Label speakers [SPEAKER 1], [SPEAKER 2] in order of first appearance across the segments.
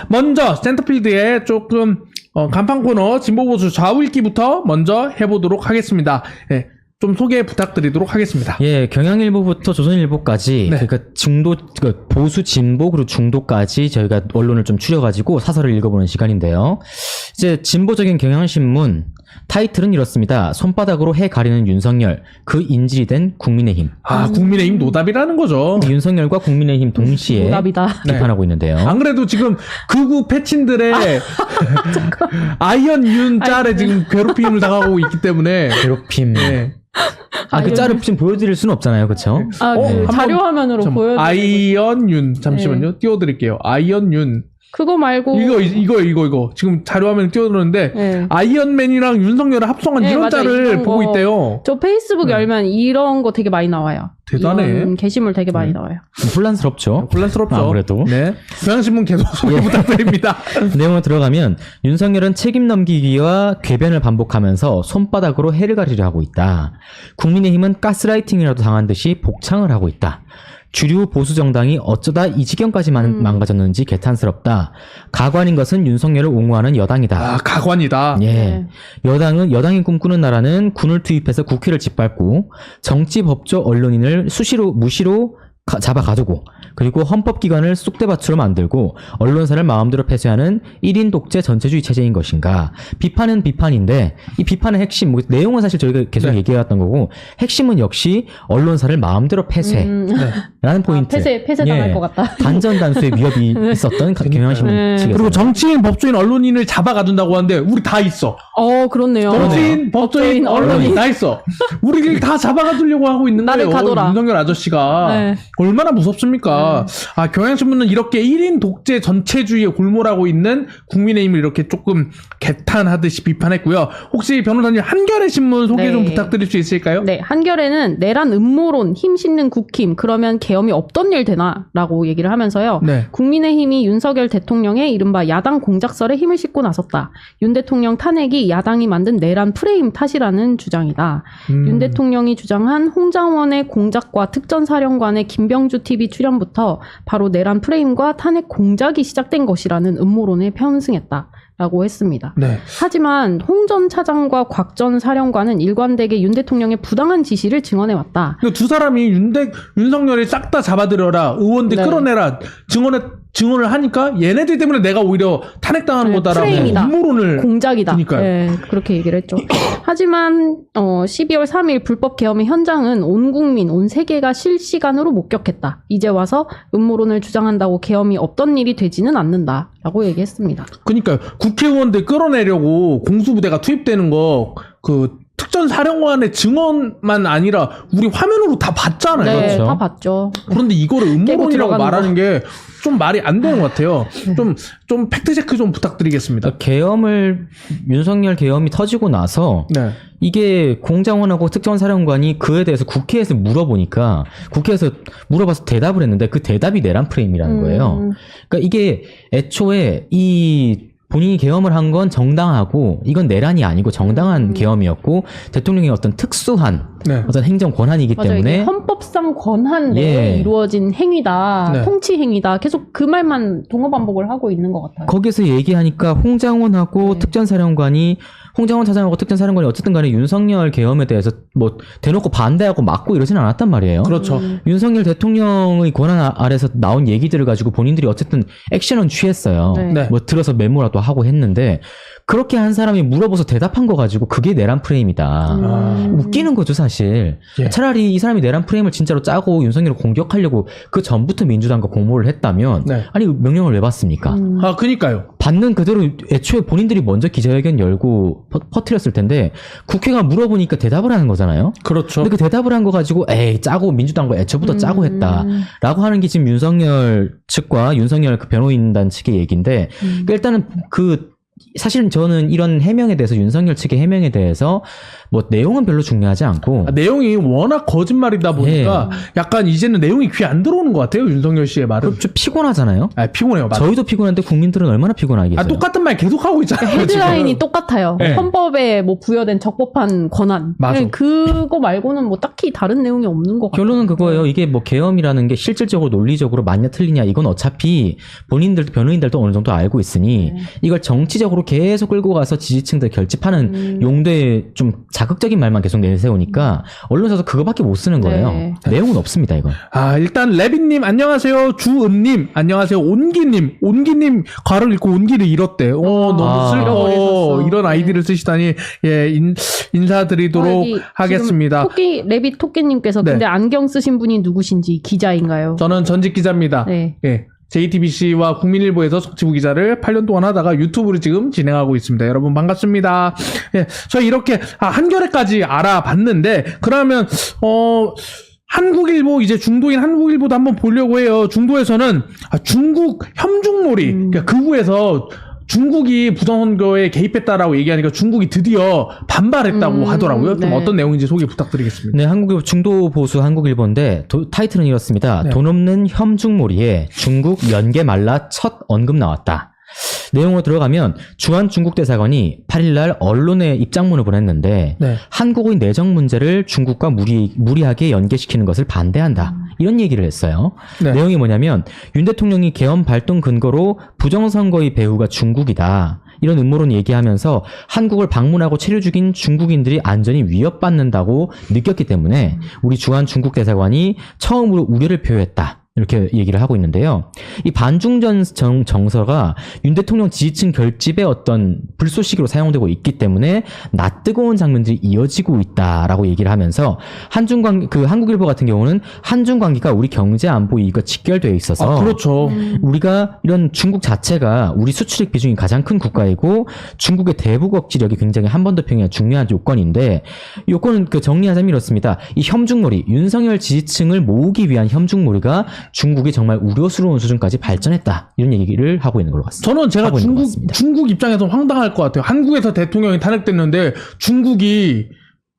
[SPEAKER 1] 먼저 센터필드에 조금 간판 코너 진보보수 좌우읽기부터 먼저 해보도록 하겠습니다. 예, 좀 소개 부탁드리도록 하겠습니다.
[SPEAKER 2] 예, 경향일보부터 조선일보까지
[SPEAKER 1] 네.
[SPEAKER 2] 그러니까 보수 진보 그리고 중도까지 저희가 언론을 좀 추려가지고 사설을 읽어보는 시간인데요. 이제 진보적인 경향신문 타이틀은 이렇습니다. 손바닥으로 해 가리는 윤석열, 그 인질이 된 국민의힘.
[SPEAKER 1] 국민의힘 노답이라는 거죠.
[SPEAKER 2] 윤석열과 국민의힘 동시에
[SPEAKER 3] 노답이다.
[SPEAKER 2] 비판하고 있는데요.
[SPEAKER 1] 안 그래도 지금 극우 패친들의 아이언 윤 짤에 지금 괴롭힘을 당하고 있기 때문에
[SPEAKER 2] 괴롭힘.
[SPEAKER 1] 네.
[SPEAKER 2] 그 짤을 지금 보여드릴 수는 없잖아요, 그렇죠?
[SPEAKER 1] 한번
[SPEAKER 3] 자료 화면으로 보여드리고
[SPEAKER 1] 아이언 윤 잠시만요. 띄워드릴게요. 아이언 윤
[SPEAKER 3] 그거 말고
[SPEAKER 1] 이거 지금 자료 화면 띄워드렸는데
[SPEAKER 3] 네.
[SPEAKER 1] 아이언맨이랑 윤석열을 합성한
[SPEAKER 3] 네,
[SPEAKER 1] 이런
[SPEAKER 3] 맞아.
[SPEAKER 1] 짤을
[SPEAKER 3] 이런
[SPEAKER 1] 보고
[SPEAKER 3] 거.
[SPEAKER 1] 있대요.
[SPEAKER 3] 저 페이스북
[SPEAKER 1] 네.
[SPEAKER 3] 열면 이런 거 되게 많이 나와요.
[SPEAKER 1] 대단해.
[SPEAKER 3] 이런 게시물 되게 많이 나와요.
[SPEAKER 2] 혼란스럽죠?
[SPEAKER 1] 혼란스럽죠.
[SPEAKER 2] 아무래도.
[SPEAKER 1] 네. 경향신문 계속 소개 부탁드립니다.
[SPEAKER 2] 내용을 들어가면 윤석열은 책임 넘기기와 궤변을 반복하면서 손바닥으로 해를 가리려 하고 있다. 국민의힘은 가스라이팅이라도 당한 듯이 복창을 하고 있다. 주류 보수 정당이 어쩌다 이 지경까지 망가졌는지 개탄스럽다. 가관인 것은 윤석열을 옹호하는 여당이다.
[SPEAKER 1] 가관이다.
[SPEAKER 2] 예.
[SPEAKER 3] 네.
[SPEAKER 2] 여당이 꿈꾸는 나라는 군을 투입해서 국회를 짓밟고 정치, 법조, 언론인을 무시로 잡아 가두고 그리고 헌법기관을 쑥대밭으로 만들고 언론사를 마음대로 폐쇄하는 1인 독재 전체주의 체제인 것인가. 비판은 비판인데 이 비판의 핵심, 내용은 사실 저희가 계속 얘기해왔던 거고 핵심은 역시 언론사를 마음대로 폐쇄라는 포인트.
[SPEAKER 3] 폐쇄 당할 것 같다.
[SPEAKER 2] 단전단수의 위협이 있었던 경향신문 측에서.
[SPEAKER 1] 그리고 정치인, 법조인, 언론인을 잡아 가둔다고 하는데 우리 다 있어.
[SPEAKER 3] 그렇네요.
[SPEAKER 1] 정치인, 법조인, 언론인 다 있어. 우리를 다 잡아 가두려고 하고 있는
[SPEAKER 3] 나를
[SPEAKER 1] 거예요.
[SPEAKER 3] 가둬라.
[SPEAKER 1] 윤석열 아저씨가.
[SPEAKER 3] 네.
[SPEAKER 1] 얼마나 무섭습니까? 경향신문은 이렇게 1인 독재 전체주의에 골몰하고 있는 국민의힘을 이렇게 조금 개탄하듯이 비판했고요. 혹시 변호사님 한겨레 신문 소개 좀 부탁드릴 수 있을까요?
[SPEAKER 3] 네, 한겨레는 내란 음모론, 힘 싣는 국힘, 그러면 계엄이 없던 일 되나? 라고 얘기를 하면서요.
[SPEAKER 1] 네.
[SPEAKER 3] 국민의힘이 윤석열 대통령의 이른바 야당 공작설에 힘을 싣고 나섰다. 윤 대통령 탄핵이 야당이 만든 내란 프레임 탓이라는 주장이다. 윤 대통령이 주장한 홍장원의 공작과 특전사령관의 김병주 TV 출연부터 바로 내란 프레임과 탄핵 공작이 시작된 것이라는 음모론에 편승했다. 라고 했습니다.
[SPEAKER 1] 네.
[SPEAKER 3] 하지만 홍 전 차장과 곽 전 사령관은 일관되게 윤 대통령의 부당한 지시를 증언해왔다.
[SPEAKER 1] 두 사람이 윤석열이 싹 다 잡아들여라, 의원들
[SPEAKER 3] 네.
[SPEAKER 1] 끌어내라, 증언을 하니까 얘네들 때문에 내가 오히려 탄핵당하는 거다라고
[SPEAKER 3] 프레임이다.
[SPEAKER 1] 음모론을.
[SPEAKER 3] 공작이다.
[SPEAKER 1] 그러니까요.
[SPEAKER 3] 네, 그렇게 얘기를 했죠. 하지만 12월 3일 불법 계엄의 현장은 온 국민, 온 세계가 실시간으로 목격했다. 이제 와서 음모론을 주장한다고 계엄이 없던 일이 되지는 않는다라고 얘기했습니다.
[SPEAKER 1] 그러니까요. 국회의원들 끌어내려고 공수부대가 투입되는 거 특전사령관의 증언만 아니라 우리 화면으로 다 봤잖아요.
[SPEAKER 3] 네,
[SPEAKER 2] 그렇죠.
[SPEAKER 3] 다 봤죠.
[SPEAKER 1] 그런데 이거를 음모론이라고
[SPEAKER 3] 들어가는
[SPEAKER 1] 말하는 게 좀 말이 안 되는 것 같아요. 좀 팩트체크 좀 부탁드리겠습니다.
[SPEAKER 2] 윤석열 계엄이 터지고 나서
[SPEAKER 1] 네.
[SPEAKER 2] 이게 공장원하고 특전사령관이 그에 대해서 국회에서 물어보니까 국회에서 물어봐서 대답을 했는데 그 대답이 내란 프레임이라는 거예요. 그러니까 이게 애초에 본인이 계엄을 한 건 정당하고 이건 내란이 아니고 정당한 계엄이었고 대통령의 어떤 특수한 어떤 행정 권한이기
[SPEAKER 3] 맞아요.
[SPEAKER 2] 때문에
[SPEAKER 3] 이게 헌법상 권한 내에 이루어진 행위다.
[SPEAKER 1] 네.
[SPEAKER 3] 통치 행위다. 계속 그 말만 동어 반복을 하고 있는 것 같아요.
[SPEAKER 2] 거기서 얘기하니까 홍장원하고 특전사령관이 홍장원 차장하고 특전사령관이 어쨌든 간에 윤석열 계엄에 대해서 대놓고 반대하고 막고 이러진 않았단 말이에요.
[SPEAKER 1] 그렇죠.
[SPEAKER 2] 윤석열 대통령의 권한 아래서 나온 얘기들을 가지고 본인들이 어쨌든 액션은 취했어요.
[SPEAKER 3] 네.
[SPEAKER 2] 들어서 메모라도 하고 했는데 그렇게 한 사람이 물어봐서 대답한 거 가지고 그게 내란 프레임이다. 웃기는 거죠 사실.
[SPEAKER 1] 예.
[SPEAKER 2] 차라리 이 사람이 내란 프레임을 진짜로 짜고 윤석열을 공격하려고 그 전부터 민주당과 공모를 했다면 아니 명령을 왜 받습니까?
[SPEAKER 1] 그니까요.
[SPEAKER 2] 받는 그대로 애초에 본인들이 먼저 기자회견 열고 퍼뜨렸을 텐데 국회가 물어보니까 대답을 하는 거잖아요.
[SPEAKER 1] 그렇죠.
[SPEAKER 2] 근데 그 대답을 한 거 가지고 짜고 민주당과 애초부터 짜고 했다라고 하는 게 지금 윤석열 측과 윤석열 그 변호인단 측의 얘기인데 일단은 사실은 저는 이런 해명에 대해서 윤석열 측의 해명에 대해서 뭐 내용은 별로 중요하지 않고
[SPEAKER 1] 내용이 워낙 거짓말이다 보니까 약간 이제는 내용이 귀에 안 들어오는 것 같아요. 윤석열 씨의 말은.
[SPEAKER 2] 좀 피곤하잖아요.
[SPEAKER 1] 피곤해요. 맞아.
[SPEAKER 2] 저희도 피곤한데 국민들은 얼마나 피곤하겠어요.
[SPEAKER 1] 똑같은 말 계속 하고 있잖아요.
[SPEAKER 3] 헤드라인이
[SPEAKER 1] 지금.
[SPEAKER 3] 똑같아요.
[SPEAKER 1] 네.
[SPEAKER 3] 헌법에 뭐 부여된 적법한 권한.
[SPEAKER 1] 맞아.
[SPEAKER 3] 네, 그거 말고는 뭐 딱히 다른 내용이 없는 것 같아요.
[SPEAKER 2] 결론은 그거예요. 이게 뭐 계엄이라는 게 실질적으로 논리적으로 맞냐 틀리냐 이건 어차피 본인들도 변호인들도 어느 정도 알고 있으니 이걸 정치적으로 계속 끌고 가서 지지층들 결집하는 용도의 좀 자극적인 말만 계속 내세우니까 언론사도 그거밖에 못 쓰는 거예요.
[SPEAKER 3] 네.
[SPEAKER 2] 내용은 없습니다, 이건.
[SPEAKER 1] 일단 레빈님 안녕하세요. 주은님 안녕하세요. 온기님 가를 읽고 온기를 잃었대. 너무 슬퍼.
[SPEAKER 3] 잃어버리셨어.
[SPEAKER 1] 이런 아이디를 쓰시다니 인사드리도록
[SPEAKER 3] 여기
[SPEAKER 1] 하겠습니다.
[SPEAKER 3] 지금 레빗 토끼님께서
[SPEAKER 1] 네.
[SPEAKER 3] 근데 안경 쓰신 분이 누구신지 기자인가요?
[SPEAKER 1] 저는 전직 기자입니다.
[SPEAKER 3] 네.
[SPEAKER 1] 예. JTBC와 국민일보에서 속지부 기자를 8년 동안 하다가 유튜브를 지금 진행하고 있습니다. 여러분 반갑습니다. 예, 저희 이렇게 한겨레까지 알아봤는데 그러면 한국일보 이제 중도인 한국일보도 한번 보려고 해요. 중도에서는 중국 협중몰이 그러니까 극우에서 중국이 부정선거에 개입했다라고 얘기하니까 중국이 드디어 반발했다고 하더라고요. 좀
[SPEAKER 3] 네.
[SPEAKER 1] 어떤 내용인지 소개 부탁드리겠습니다.
[SPEAKER 2] 네, 한국일보 중도 보수 한국일보인데 타이틀은 이렇습니다.
[SPEAKER 1] 네.
[SPEAKER 2] 돈 없는 협중몰이에 중국 연계 말라 첫 언급 나왔다. 내용으로 들어가면 주한 중국 대사관이 8일날 언론에 입장문을 보냈는데
[SPEAKER 1] 네.
[SPEAKER 2] 한국의 내정 문제를 중국과 무리하게 연계시키는 것을 반대한다. 이런 얘기를 했어요.
[SPEAKER 1] 네.
[SPEAKER 2] 내용이 뭐냐면 윤 대통령이 계엄 발동 근거로 부정선거의 배후가 중국이다. 이런 음모론 얘기하면서 한국을 방문하고 체류 중인 중국인들이 안전이 위협받는다고 느꼈기 때문에 우리 주한 중국 대사관이 처음으로 우려를 표했다. 이렇게 얘기를 하고 있는데요. 이 반중전 정서가 윤 대통령 지지층 결집의 어떤 불쏘시개로 사용되고 있기 때문에 낯뜨거운 장면들이 이어지고 있다라고 얘기를 하면서 한국일보 같은 경우는 한중 관계가 우리 경제 안보 이익과 직결되어 있어서
[SPEAKER 1] 그렇죠.
[SPEAKER 2] 우리가 이런 중국 자체가 우리 수출액 비중이 가장 큰 국가이고 중국의 대북 억지력이 굉장히 한반도평에 중요한 요건인데 요건은 정리하자면 이렇습니다. 이 협중몰이 윤석열 지지층을 모으기 위한 협중몰이가 중국이 정말 우려스러운 수준까지 발전했다. 이런 얘기를 하고 있는 걸로 같습니다.
[SPEAKER 1] 저는 제가 중국 입장에서 황당할 것 같아요. 한국에서 대통령이 탄핵됐는데 중국이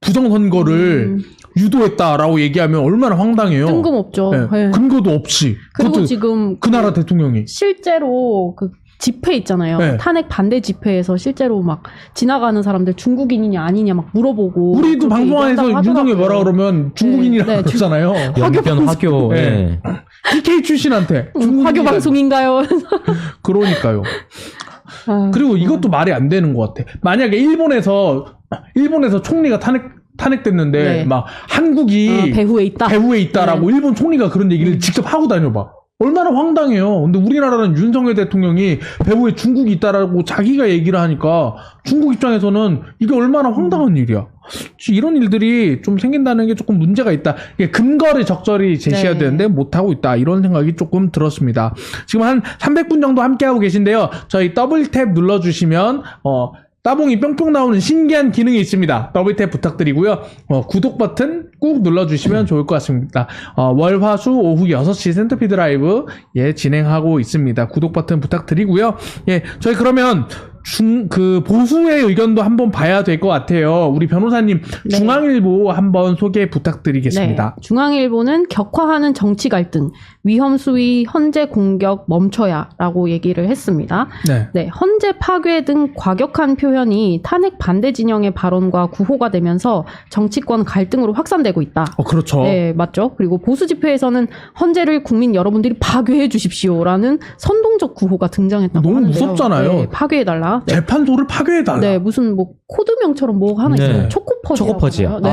[SPEAKER 1] 부정선거를 유도했다라고 얘기하면 얼마나 황당해요.
[SPEAKER 3] 뜬금없죠.
[SPEAKER 1] 네.
[SPEAKER 3] 네.
[SPEAKER 1] 근거도 없이.
[SPEAKER 3] 그리고
[SPEAKER 1] 그것도
[SPEAKER 3] 지금
[SPEAKER 1] 그 나라 대통령이.
[SPEAKER 3] 실제로 그 집회 있잖아요.
[SPEAKER 1] 네.
[SPEAKER 3] 탄핵 반대 집회에서 실제로 막 지나가는 사람들 중국인이냐 아니냐 막 물어보고.
[SPEAKER 1] 우리도 방송 안에서 윤석열 뭐라 그러면 중국인이라고
[SPEAKER 3] 네,
[SPEAKER 1] 그러잖아요.
[SPEAKER 2] 화교.
[SPEAKER 1] 네. PK 출신한테.
[SPEAKER 3] 화교 방송인가요?
[SPEAKER 1] 그러니까요. 그리고 이것도 말이 안 되는 것 같아. 만약에 일본에서 총리가 탄핵됐는데
[SPEAKER 3] 네.
[SPEAKER 1] 막 한국이
[SPEAKER 3] 배후에 있다라고
[SPEAKER 1] 일본 총리가 그런 얘기를 직접 하고 다녀봐. 얼마나 황당해요. 근데 우리나라는 윤석열 대통령이 배후에 중국이 있다라고 자기가 얘기를 하니까 중국 입장에서는 이게 얼마나 황당한 일이야. 이런 일들이 좀 생긴다는 게 조금 문제가 있다. 이게 근거를 적절히 제시해야
[SPEAKER 3] 네.
[SPEAKER 1] 되는데 못하고 있다. 이런 생각이 조금 들었습니다. 지금 한 300분 정도 함께하고 계신데요. 저희 더블 탭 눌러주시면 따봉이 뿅뿅 나오는 신기한 기능이 있습니다. 더블 탭 부탁드리고요. 구독 버튼 꾹 눌러주시면 좋을 것 같습니다. 월, 화, 수 오후 6시 센터피드 라이브 진행하고 있습니다. 구독 버튼 부탁드리고요. 저희 그러면 보수의 의견도 한번 봐야 될 것 같아요. 우리 변호사님
[SPEAKER 3] 네.
[SPEAKER 1] 중앙일보 한번 소개 부탁드리겠습니다.
[SPEAKER 3] 네. 중앙일보는 격화하는 정치 갈등, 위험 수위, 헌재 공격 멈춰야라고 얘기를 했습니다.
[SPEAKER 1] 네.
[SPEAKER 3] 네, 헌재 파괴 등 과격한 표현이 탄핵 반대 진영의 발언과 구호가 되면서 정치권 갈등으로 확산되고 있다.
[SPEAKER 1] 그렇죠.
[SPEAKER 3] 네, 맞죠. 그리고 보수 집회에서는 헌재를 국민 여러분들이 파괴해 주십시오라는 선동적 구호가 등장했다고
[SPEAKER 1] 너무
[SPEAKER 3] 하는데요.
[SPEAKER 1] 무섭잖아요.
[SPEAKER 3] 네, 파괴해달라. 네.
[SPEAKER 1] 재판소를 파괴해달라.
[SPEAKER 3] 네, 무슨 뭐 코드명처럼 뭐 하나 있어요.
[SPEAKER 2] 네. 초코퍼지요.
[SPEAKER 3] 네,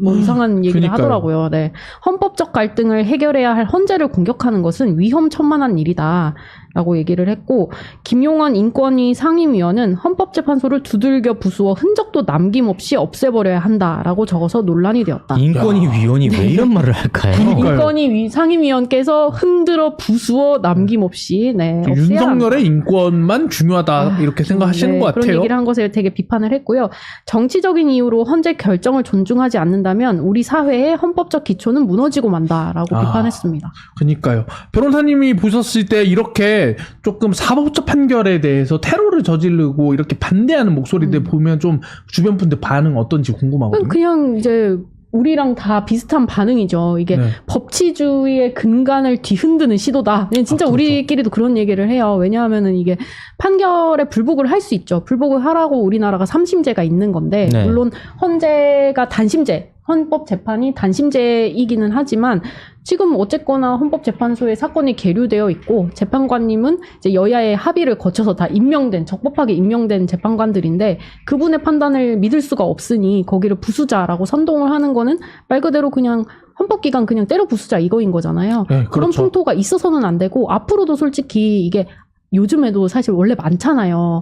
[SPEAKER 3] 뭐 이상한 얘기를
[SPEAKER 1] 그러니까요.
[SPEAKER 3] 하더라고요. 네, 헌법적 갈등을 해결해야 할 헌재를 공격하는 것은 위험천만한 일이다. 라고 얘기를 했고, 김용원 인권위 상임위원은 헌법재판소를 두들겨 부수어 흔적도 남김없이 없애버려야 한다라고 적어서 논란이 되었다.
[SPEAKER 2] 인권위 위원이 왜 이런 말을 할까요?
[SPEAKER 1] 그러니까요.
[SPEAKER 3] 인권위 상임위원께서 흔들어 부수어 남김없이 없애야
[SPEAKER 1] 윤석열의
[SPEAKER 3] 한다.
[SPEAKER 1] 인권만 중요하다 이렇게 생각하시는 것
[SPEAKER 3] 그런
[SPEAKER 1] 같아요.
[SPEAKER 3] 얘기를 한 것에 되게 비판을 했고요. 정치적인 이유로 헌재 결정을 존중하지 않는다면 우리 사회의 헌법적 기초는 무너지고 만다라고 비판했습니다.
[SPEAKER 1] 그러니까요. 변호사님이 보셨을 때 이렇게 조금 사법적 판결에 대해서 테러를 저지르고 이렇게 반대하는 목소리들 보면 좀 주변 분들 반응 어떤지 궁금하거든요.
[SPEAKER 3] 그냥 이제 우리랑 다 비슷한 반응이죠. 이게
[SPEAKER 1] 네.
[SPEAKER 3] 법치주의의 근간을 뒤흔드는 시도다. 진짜
[SPEAKER 1] 그렇죠.
[SPEAKER 3] 우리끼리도 그런 얘기를 해요. 왜냐하면은 이게 판결에 불복을 할 수 있죠. 불복을 하라고 우리나라가 3심제가 있는 건데,
[SPEAKER 2] 네.
[SPEAKER 3] 물론 헌재가 단심제, 헌법재판이 단심제이기는 하지만 지금 어쨌거나 헌법재판소에 사건이 계류되어 있고 재판관님은 이제 여야의 합의를 거쳐서 다 임명된, 적법하게 임명된 재판관들인데 그분의 판단을 믿을 수가 없으니 거기를 부수자라고 선동을 하는 거는 말 그대로 그냥 헌법기관 그냥 때려 부수자 이거인 거잖아요.
[SPEAKER 1] 네,
[SPEAKER 3] 그런
[SPEAKER 1] 그렇죠.
[SPEAKER 3] 풍토가 있어서는 안 되고 앞으로도 솔직히 이게 요즘에도 사실 원래 많잖아요.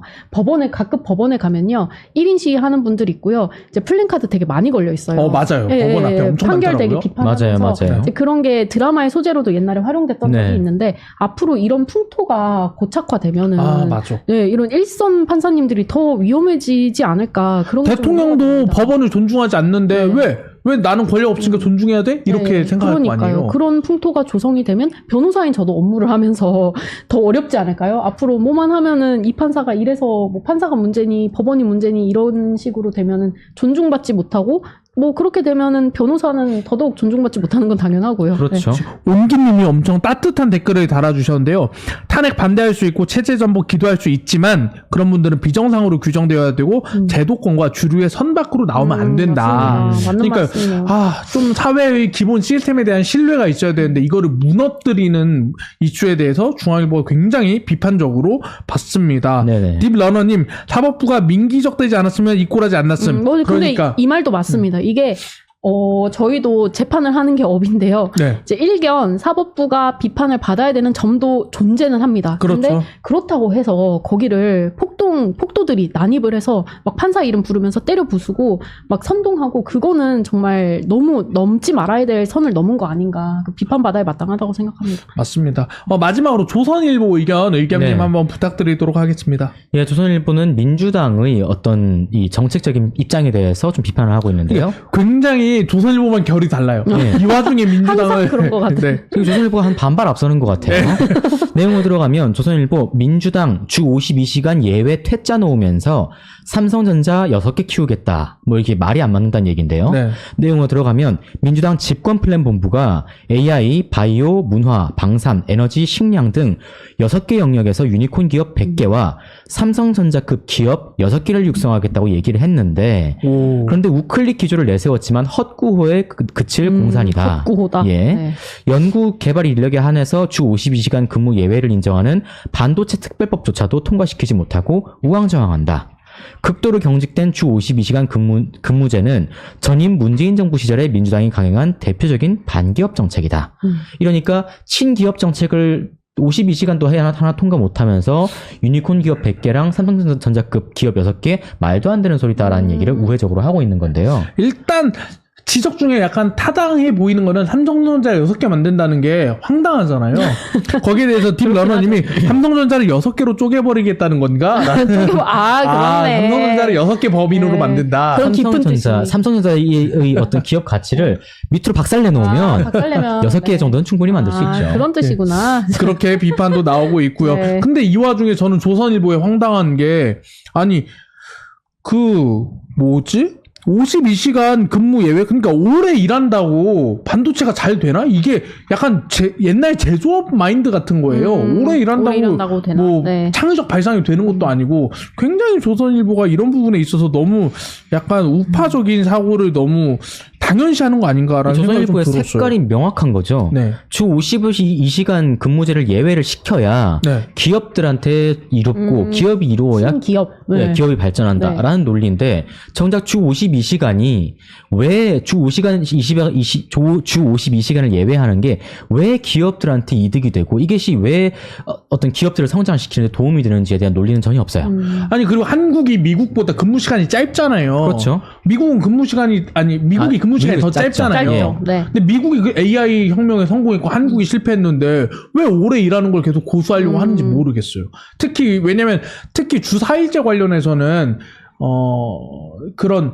[SPEAKER 3] 각급 법원에 가면요. 1인 시위 하는 분들 있고요. 이제 플랜카드 되게 많이 걸려 있어요.
[SPEAKER 1] 맞아요. 법원 앞에 엄청
[SPEAKER 3] 판결 되게
[SPEAKER 1] 많더라고요.
[SPEAKER 3] 비판하면서
[SPEAKER 2] 맞아요.
[SPEAKER 3] 이제 그런 게 드라마의 소재로도 옛날에 활용됐던
[SPEAKER 2] 네.
[SPEAKER 3] 적이 있는데 앞으로 이런 풍토가 고착화되면은
[SPEAKER 1] 맞아.
[SPEAKER 3] 네, 이런 일선 판사님들이 더 위험해지지 않을까. 그런 게좀
[SPEAKER 1] 대통령도
[SPEAKER 3] 우려가 됩니다.
[SPEAKER 1] 법원을 존중하지 않는데
[SPEAKER 3] 네.
[SPEAKER 1] 왜 나는 권력 없으니까 존중해야 돼? 이렇게
[SPEAKER 3] 네,
[SPEAKER 1] 생각할 거
[SPEAKER 3] 그러니까요.
[SPEAKER 1] 아니에요.
[SPEAKER 3] 그런 풍토가 조성이 되면 변호사인 저도 업무를 하면서 더 어렵지 않을까요? 앞으로 뭐만 하면은 이 판사가 이래서 뭐 판사가 문제니 법원이 문제니 이런 식으로 되면은 존중받지 못하고 뭐 그렇게 되면은 변호사는 더더욱 존중받지 못하는 건 당연하고요.
[SPEAKER 2] 그렇죠.
[SPEAKER 1] 온기님이 엄청 따뜻한 댓글을 달아주셨는데요. 탄핵 반대할 수 있고 체제 전복 기도할 수 있지만 그런 분들은 비정상으로 규정되어야 되고 제도권과 주류의 선 밖으로 나오면 안 된다.
[SPEAKER 3] 맞습니다. 맞는
[SPEAKER 1] 그러니까
[SPEAKER 3] 말씀이에요.
[SPEAKER 1] 좀 사회의 기본 시스템에 대한 신뢰가 있어야 되는데 이거를 무너뜨리는 이슈에 대해서 중앙일보가 굉장히 비판적으로 봤습니다.
[SPEAKER 2] 네네.
[SPEAKER 1] 딥러너님 사법부가 민기적되지 않았으면 이꼴하지 않았음.
[SPEAKER 3] 근데
[SPEAKER 1] 그러니까
[SPEAKER 3] 이 말도 맞습니다. 이게 저희도 재판을 하는 게 업인데요.
[SPEAKER 1] 네.
[SPEAKER 3] 이제 일견 사법부가 비판을 받아야 되는 점도 존재는 합니다.
[SPEAKER 1] 그렇죠.
[SPEAKER 3] 근데 그렇다고 해서 거기를 폭도들이 난입을 해서 막 판사 이름 부르면서 때려 부수고 막 선동하고 그거는 정말 너무 넘지 말아야 될 선을 넘은 거 아닌가. 비판받아야 마땅하다고 생각합니다.
[SPEAKER 1] 맞습니다. 마지막으로 조선일보 의견님
[SPEAKER 2] 네.
[SPEAKER 1] 한번 부탁드리도록 하겠습니다.
[SPEAKER 2] 예, 조선일보는 민주당의 어떤 이 정책적인 입장에 대해서 좀 비판을 하고 있는데요.
[SPEAKER 1] 굉장히 조선일보만 결이 달라요.
[SPEAKER 2] 네.
[SPEAKER 1] 이 와중에 민주당을
[SPEAKER 3] 항상 그런 것 같아요.
[SPEAKER 1] 네.
[SPEAKER 2] 그리고 조선일보가 한 반발 앞서는 것 같아요. 내용으로 들어가면 조선일보 민주당 주 52시간 예외 퇴짜 놓으면서 삼성전자 6개 키우겠다. 뭐 이렇게 말이 안 맞는다는 얘기인데요.
[SPEAKER 1] 네.
[SPEAKER 2] 내용으로 들어가면 민주당 집권플랜본부가 AI, 바이오, 문화, 방산, 에너지, 식량 등 6개 영역에서 유니콘 기업 100개와 삼성전자급 기업 6개를 육성하겠다고 얘기를 했는데
[SPEAKER 1] 오.
[SPEAKER 2] 그런데 우클릭 기조를 내세웠지만 헛구호에 그칠 공산이다.
[SPEAKER 3] 헛구호다.
[SPEAKER 2] 예.
[SPEAKER 3] 네.
[SPEAKER 2] 연구 개발 인력에 한해서 주 52시간 근무 예외를 인정하는 반도체 특별법조차도 통과시키지 못하고 우왕좌왕한다. 극도로 경직된 주 52시간 근무제는 전임 문재인 정부 시절에 민주당이 강행한 대표적인 반기업 정책이다. 이러니까 친기업 정책을 52시간도 하나 통과 못하면서 유니콘 기업 100개랑 삼성전자급 기업 6개 말도 안 되는 소리다라는 얘기를 우회적으로 하고 있는 건데요.
[SPEAKER 1] 일단 지적 중에 약간 타당해 보이는 거는 삼성전자 6개 만든다는 게 황당하잖아요. 거기에 대해서 딥러너님이 삼성전자를 6개로 쪼개버리겠다는 건가?
[SPEAKER 3] 그렇네.
[SPEAKER 1] 삼성전자를 6개 법인으로
[SPEAKER 3] 네.
[SPEAKER 1] 만든다.
[SPEAKER 3] 그런 깊은 뜻이.
[SPEAKER 2] 삼성전자의 어떤 기업 가치를 밑으로 박살내 놓으면
[SPEAKER 3] 박살내면
[SPEAKER 2] 6개 정도는 충분히 만들 수 있죠.
[SPEAKER 3] 그런 뜻이구나.
[SPEAKER 1] 그렇게 비판도 나오고 있고요.
[SPEAKER 3] 네.
[SPEAKER 1] 근데 이 와중에 저는 조선일보에 황당한 게 아니 뭐지? 52시간 근무 예외 그러니까 오래 일한다고 반도체가 잘 되나? 이게 약간 옛날 제조업 마인드 같은 거예요. 오래 일한다고
[SPEAKER 3] 되나?
[SPEAKER 1] 뭐
[SPEAKER 3] 네.
[SPEAKER 1] 창의적 발상이 되는 것도 아니고 굉장히 조선일보가 이런 부분에 있어서 너무 약간 우파적인 사고를 너무 당연시하는 거 아닌가라는 생각이 좀
[SPEAKER 2] 조선일보의
[SPEAKER 1] 들었어요.
[SPEAKER 2] 색깔이 명확한 거죠.
[SPEAKER 1] 네.
[SPEAKER 2] 주 52시간 근무제를 예외를 시켜야
[SPEAKER 1] 네.
[SPEAKER 2] 기업들한테 이롭고 기업이 이루어야
[SPEAKER 3] 기업.
[SPEAKER 2] 네, 기업이 발전한다라는 논리인데 정작 주 52시간이 왜 주 52시간을 예외하는 게 왜 기업들한테 이득이 되고 이것이 왜 어떤 기업들을 성장시키는 데 도움이 되는지에 대한 논리는 전혀 없어요.
[SPEAKER 1] 아니 그리고 한국이 미국보다 근무 시간이 짧잖아요.
[SPEAKER 2] 그렇죠.
[SPEAKER 1] 미국은 근무 시간이 미국이 근무 시간이 더
[SPEAKER 2] 짧죠.
[SPEAKER 1] 짧잖아요.
[SPEAKER 3] 짧죠. 네.
[SPEAKER 1] 근데 미국이 그 AI 혁명에 성공했고 한국이 실패했는데 왜 오래 일하는 걸 계속 고수하려고 하는지 모르겠어요. 특히 왜냐면 특히 주 4일제 관련해서는 그런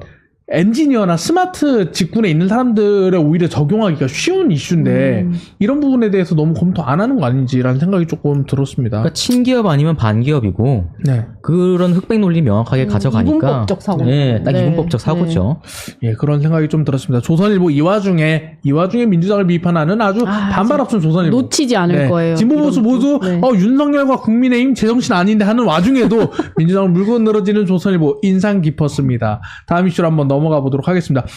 [SPEAKER 1] 엔지니어나 스마트 직군에 있는 사람들에 오히려 적용하기가 쉬운 이슈인데 이런 부분에 대해서 너무 검토 안 하는 거 아닌지라는 생각이 조금 들었습니다.
[SPEAKER 2] 그러니까 친기업 아니면 반기업이고
[SPEAKER 1] 네.
[SPEAKER 2] 그런 흑백 논리 명확하게 가져가니까
[SPEAKER 3] 이분법적 사고.
[SPEAKER 2] 네, 딱
[SPEAKER 3] 네.
[SPEAKER 2] 이분법적 사고죠.
[SPEAKER 1] 예, 그런 생각이 좀 들었습니다. 조선일보 이 와중에 민주당을 비판하는 아주 반발 없은 조선일보.
[SPEAKER 3] 놓치지 않을 거예요.
[SPEAKER 1] 진보 보수
[SPEAKER 3] 이런
[SPEAKER 1] 모두
[SPEAKER 3] 네.
[SPEAKER 1] 윤석열과 국민의힘 제정신 아닌데 하는 와중에도 민주당을 물고 늘어지는 조선일보 인상 깊었습니다. 다음 이슈로 한번 넘어가 보도록 하겠습니다.